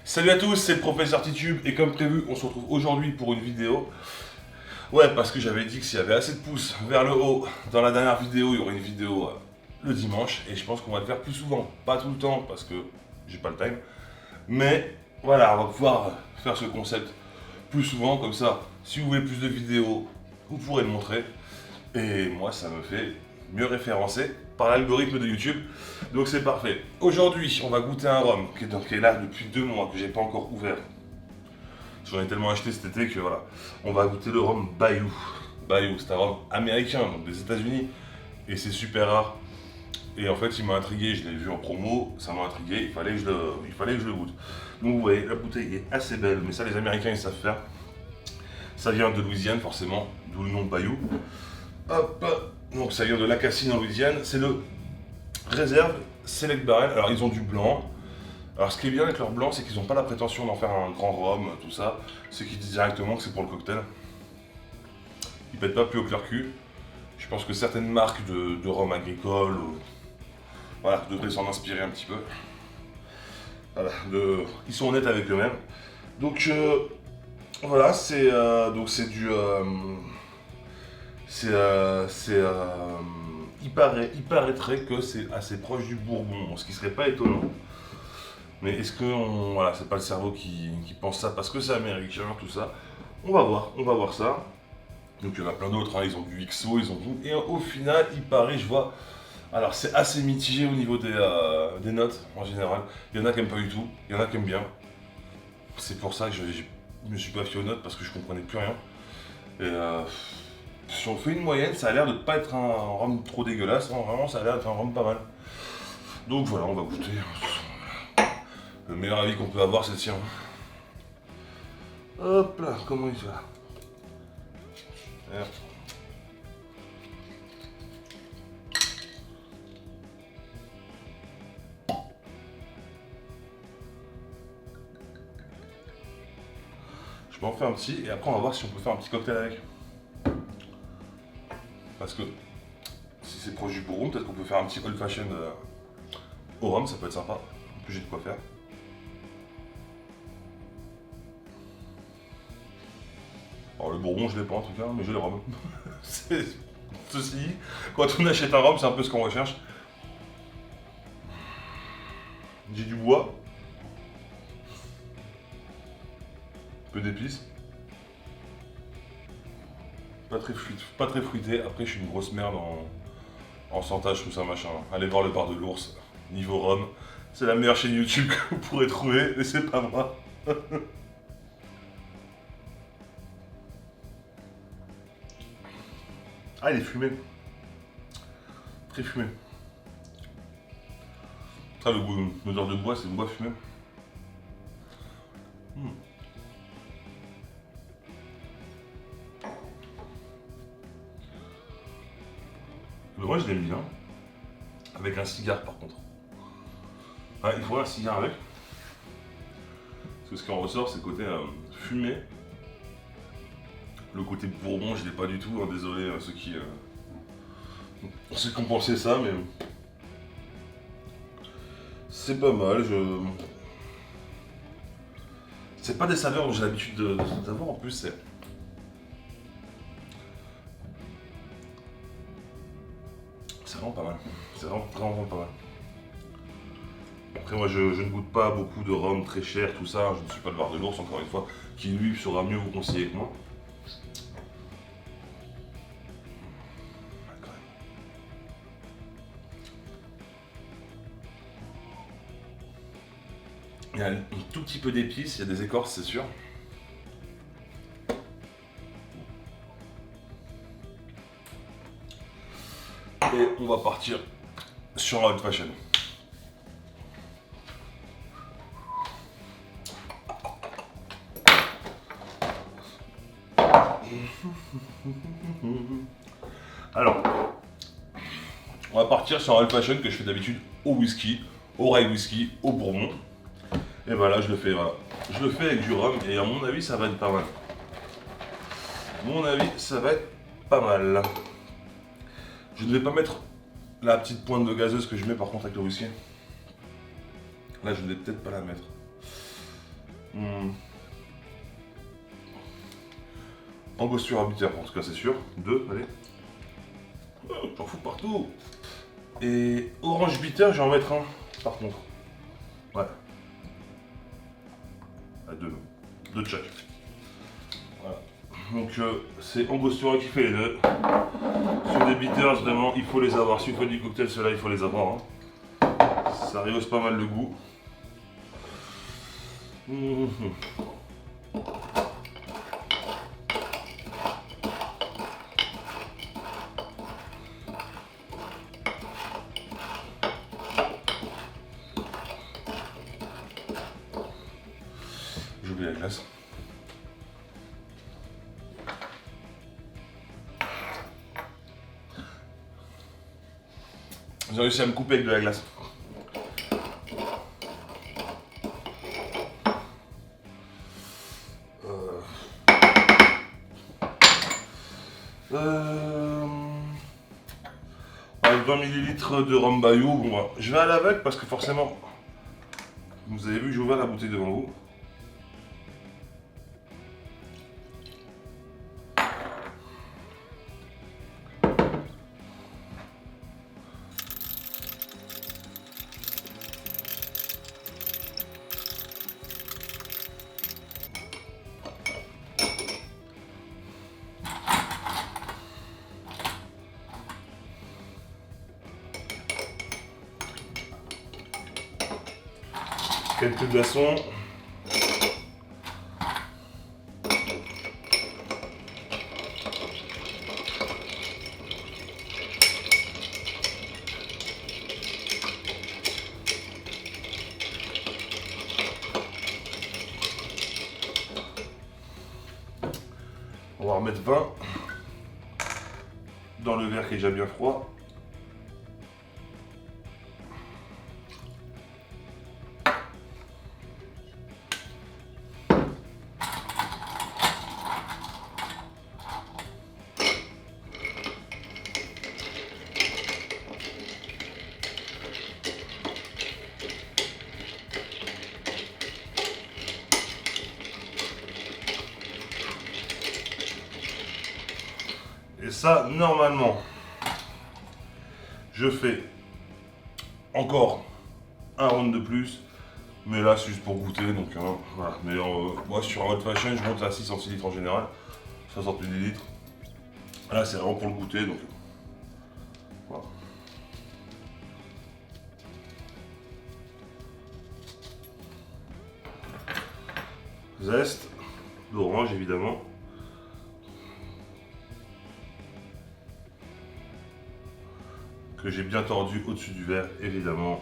Salut à tous, c'est le professeur Titube et comme prévu, on se retrouve aujourd'hui pour une vidéo. Ouais, parce que j'avais dit que s'il y avait assez de pouces vers le haut, dans la dernière vidéo, il y aurait une vidéo le dimanche et je pense qu'on va le faire plus souvent. Pas tout le temps parce que j'ai pas le time, mais voilà, on va pouvoir faire ce concept plus souvent comme ça. Si vous voulez plus de vidéos, vous pourrez le montrer et moi ça me fait mieux référencer par l'algorithme de YouTube. Donc c'est parfait. Aujourd'hui, on va goûter un rhum qui est là depuis 2 mois, que j'ai pas encore ouvert. J'en ai tellement acheté cet été que voilà. On va goûter le rhum Bayou. Bayou, c'est un rhum américain, donc des États-Unis. Et c'est super rare. Et en fait, il m'a intrigué, je l'ai vu en promo, ça m'a intrigué, il fallait que je le goûte. Donc vous voyez, la bouteille est assez belle, mais ça les Américains ils savent faire. Ça vient de Louisiane forcément, d'où le nom Bayou. Hop, donc ça vient de Lacassine en Louisiane. C'est le Réserve Select Barrel. Alors ils ont du blanc. Alors ce qui est bien avec leur blanc, c'est qu'ils n'ont pas la prétention d'en faire un grand rhum, tout ça. C'est qu'ils disent directement que c'est pour le cocktail. Ils pètent pas plus haut que leur cul. Je pense que certaines marques de rhum agricole, voilà, devraient s'en inspirer un petit peu. Voilà, ils sont honnêtes avec eux-mêmes. Donc voilà, c'est du il paraîtrait que c'est assez proche du bourbon, ce qui serait pas étonnant. Mais est-ce que voilà, c'est pas le cerveau qui pense ça parce que c'est américain, tout ça. On va voir ça. Donc il y en a plein d'autres, hein, ils ont du XO, ils ont tout. Et au final, il paraît, je vois. Alors c'est assez mitigé au niveau des notes en général. Il y en a qui aiment pas du tout, il y en a qui aiment bien. C'est pour ça que je me suis pas fié aux notes parce que je comprenais plus rien. Et si on fait une moyenne, ça a l'air de pas être un rhum trop dégueulasse, hein, vraiment ça a l'air d'être un rhum pas mal. Donc voilà, on va goûter. Le meilleur avis qu'on peut avoir, c'est le sien. Hop là, comment il va? Je vais en faire un petit et après on va voir si on peut faire un petit cocktail avec. Parce que si c'est proche du bourbon, peut-être qu'on peut faire un petit old fashion au rhum, ça peut être sympa. En plus j'ai de quoi faire. Alors le bourbon je l'ai pas en tout cas, mais j'ai le rhum. Ceci dit, quand on achète un rhum, c'est un peu ce qu'on recherche. J'ai du bois. Un peu d'épices. Pas très fruité. Après, je suis une grosse merde en santage, tout ça, machin. Allez voir le bar de l'ours, niveau rhum. C'est la meilleure chaîne YouTube que vous pourrez trouver, mais c'est pas moi. Ah, il est fumé. Très fumé. Ça, l'odeur de bois, c'est le bois fumé. Mais moi, je l'aime bien. Avec un cigare, par contre. Ouais, il faudrait un cigare avec. Parce que ce qui en ressort, c'est le côté fumé. Le côté bourbon, je l'ai pas du tout. Hein, désolé ceux qui ont pensé ça, mais c'est pas mal. C'est pas des saveurs dont j'ai l'habitude d'avoir. En plus, c'est vraiment pas mal. C'est vraiment pas mal. Après, moi, je ne goûte pas beaucoup de rhum très cher, tout ça. Je ne suis pas le bar de l'ours, encore une fois, qui lui saura mieux vous conseiller que moi. Il y a un tout petit peu d'épices, il y a des écorces, c'est sûr. Et on va partir sur la old fashion. Alors, on va partir sur un old fashion que je fais d'habitude au whisky, au rye whisky, au bourbon. Et voilà, je le fais, voilà. Je le fais avec du rhum et à mon avis, ça va être pas mal. À mon avis, ça va être pas mal. Je ne vais pas mettre la petite pointe de gazeuse que je mets par contre avec le whisky. Là, je ne vais peut-être pas la mettre. Angostura bitter, en tout cas c'est sûr. 2, allez. Oh, j'en fous partout. Et orange bitter, je vais en mettre un par contre. Ouais. À 2. 2 de chaque. Voilà. Donc c'est Angostura qui fait les deux. Sur des bitters, vraiment, il faut les avoir. Si vous faites du cocktail, ceux-là, il faut les avoir. Hein. Ça rehausse pas mal le goût. J'ai oublié la glace. J'ai réussi à me couper avec de la glace. Avec 20 ml de rhum Bayou, bon, je vais à l'aveugle parce que forcément, vous avez vu que j'ai ouvert la bouteille devant vous. Quelques glaçons. On va remettre 20 dans le verre qui est déjà bien froid. Et ça, normalement, je fais encore un round de plus. Mais là, c'est juste pour goûter. Donc, voilà. Mais moi, sur un hot fashion, je monte à 6 centilitres en général. 60 ml. Là, c'est vraiment pour le goûter. Donc, voilà. Zeste d'orange, évidemment. Que j'ai bien tordu au-dessus du verre, évidemment.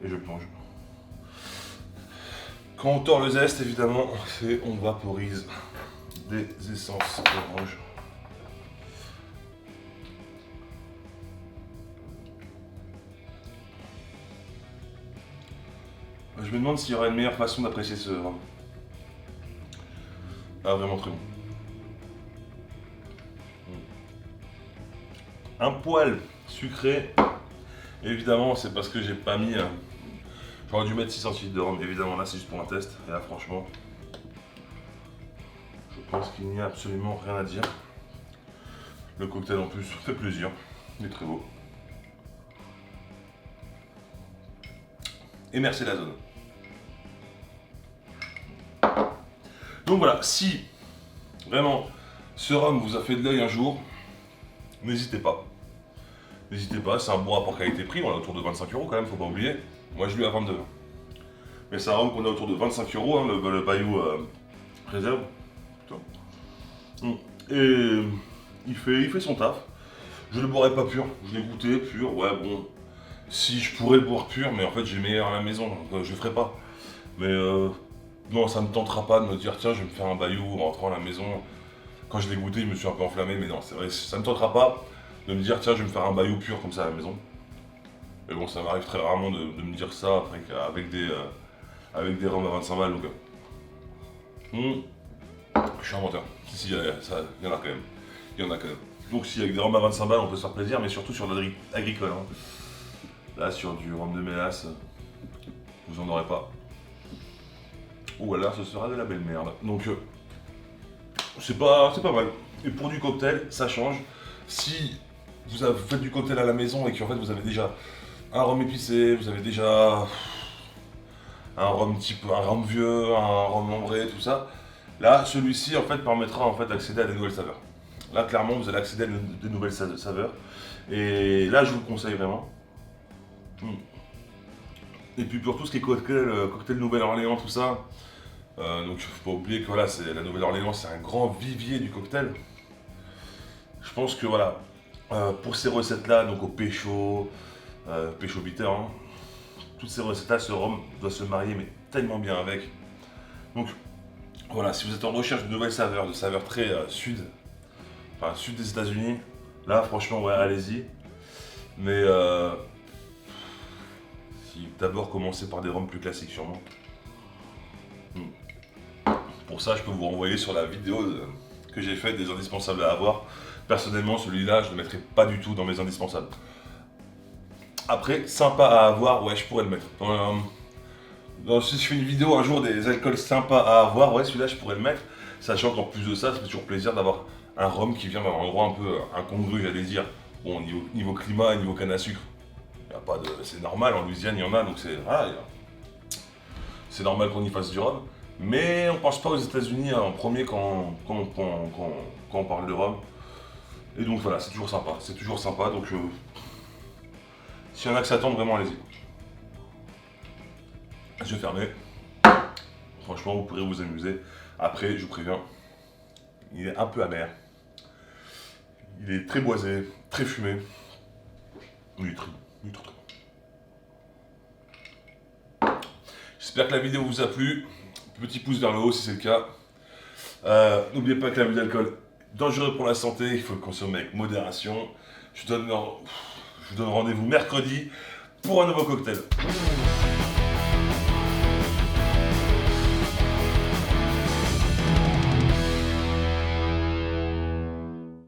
Et je plonge. Quand on tord le zeste, évidemment, on vaporise des essences d'orange. Je me demande s'il y aura une meilleure façon d'apprécier ce vin. Ah, vraiment très bon. Un poil sucré, évidemment, c'est parce que j'ai pas mis. J'aurais dû mettre 6 centilitres de rhum, évidemment, là c'est juste pour un test. Et là, franchement, je pense qu'il n'y a absolument rien à dire. Le cocktail en plus fait plaisir, il est très beau. Et merci la zone. Donc voilà, si vraiment ce rhum vous a fait de l'œil un jour, n'hésitez pas. N'hésitez pas, c'est un bon rapport qualité-prix, on est autour de 25 € quand même, faut pas oublier. Moi je l'ai à 22. Mais c'est un rhum qu'on a autour de 25 €, hein, le Bayou réserve. Et il fait son taf. Je le boirai pas pur, je l'ai goûté pur, ouais bon. Si je pourrais le boire pur, mais en fait j'ai meilleur à la maison, donc je ferai pas. Mais non, ça ne me tentera pas de me dire tiens je vais me faire un Bayou en rentrant à la maison. Quand je l'ai goûté, je me suis un peu enflammé, mais non, c'est vrai, ça ne me tentera pas de me dire tiens je vais me faire un Bayou pur comme ça à la maison. Mais bon, ça m'arrive très rarement de me dire ça après, avec des rhums à 25 balles. Donc, je suis un menteur. Si, il y en a quand même. Il y en a quand même. Donc si avec des rhums à 25 balles on peut se faire plaisir, mais surtout sur l'agricole. Hein. Là sur du rhum de mélasse, vous en aurez pas. ou alors ce sera de la belle merde. Donc c'est pas mal. Et pour du cocktail, ça change. Si vous faites du cocktail à la maison et qu'en fait vous avez déjà un rhum épicé, vous avez déjà un rhum vieux, un rhum ambré, tout ça, là celui-ci en fait permettra en fait d'accéder à des nouvelles saveurs. Là clairement vous allez accéder à des nouvelles saveurs. Et là je vous le conseille vraiment. Et puis pour tout ce qui est cocktail Nouvelle-Orléans, tout ça, donc il faut pas oublier que voilà, la Nouvelle-Orléans c'est un grand vivier du cocktail. Je pense que voilà, pour ces recettes-là, donc au pécho bitter, hein, toutes ces recettes-là, ce rhum doit se marier mais tellement bien avec. Donc voilà, si vous êtes en recherche de nouvelles saveurs, de saveurs très sud des États-Unis, là franchement ouais, allez-y. Mais si d'abord commencer par des rhums plus classiques sûrement. Pour ça, je peux vous renvoyer sur la vidéo que j'ai faite des indispensables à avoir. Personnellement, celui-là, je ne le mettrai pas du tout dans mes indispensables. Après, sympa à avoir, ouais, je pourrais le mettre. Si je fais une vidéo un jour des alcools sympas à avoir, ouais, celui-là, je pourrais le mettre. Sachant qu'en plus de ça, ça fait toujours plaisir d'avoir un rhum qui vient d'un endroit un peu incongru, j'allais dire. Bon, niveau climat et niveau canne à sucre, y a pas de, c'est normal, en Louisiane, il y en a, donc c'est normal qu'on y fasse du rhum. Mais on pense pas aux États-Unis en premier quand on parle de rhum. Et donc voilà, c'est toujours sympa, donc s'il y en a que ça tente, vraiment allez-y. Je vais fermer. Franchement, vous pourrez vous amuser. Après, je vous préviens, il est un peu amer. Il est très boisé, très fumé. Il est très bon. J'espère que la vidéo vous a plu. Petit pouce vers le haut si c'est le cas. N'oubliez pas que l'abus d'alcool est dangereux pour la santé, il faut le consommer avec modération. Je vous donne rendez-vous mercredi pour un nouveau cocktail.